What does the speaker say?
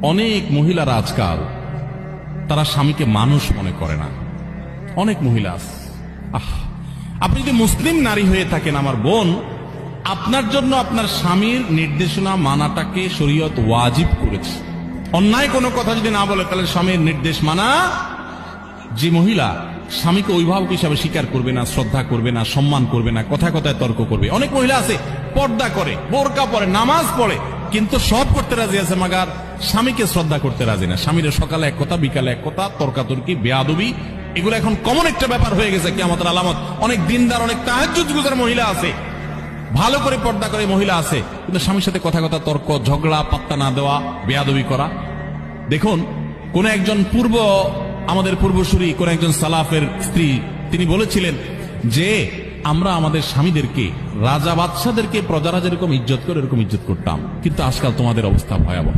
অনেক মহিলারা আজকাল তারা স্বামীকে মানুষ মনে করে না। অনেক মহিলা আছে। আপনি যদি মুসলিম নারী হয়ে থাকেন আমার বোন, আপনার জন্য আপনার স্বামীর নির্দেশনা মানাটাকে শরীয়ত ওয়াজিব করেছে। অন্যায় কোনো কথা যদি না বলে তাহলে স্বামীর নির্দেশ মানা। যে মহিলা স্বামীকে অভিভাবক হিসাবে স্বীকার করবে না, শ্রদ্ধা করবে না, সম্মান করবে না, কথায় কথায় তর্ক করবে। অনেক মহিলা আছে পর্দা করে, বোরকা পরে, নামাজ পড়ে, কিন্তু সব করতে রাজি আছে, মাগার স্বামীকে শ্রদ্ধা করতে রাজি না। স্বামীর সকালে এক কথা, বিকালে এক কথা, তর্কাতর্কি, বেয়াদবি, এগুলো এখন কমন একটা ব্যাপার হয়ে গেছে কিয়ামতের আলামত। অনেক দিনদার, অনেক তাহাজ্জুদ গুজার মহিলা আছে, ভালো করে পর্দা করে মহিলা আছে, কিন্তু স্বামীর সাথে কথা কথা তর্ক, ঝগড়া, পাত্তা না দেওয়া, বেয়াদবি করা। দেখুন, কোন একজন আমাদের পূর্বসূরি, কোন একজন সালাফের স্ত্রী, তিনি বলেছিলেন যে আমরা আমাদের স্বামীদেরকে, রাজা বাদশাদেরকে প্রজারা যেরকম ইজ্জত করে এরকম ইজ্জত করতাম, কিন্তু আজকাল তোমাদের অবস্থা ভয়াবহ।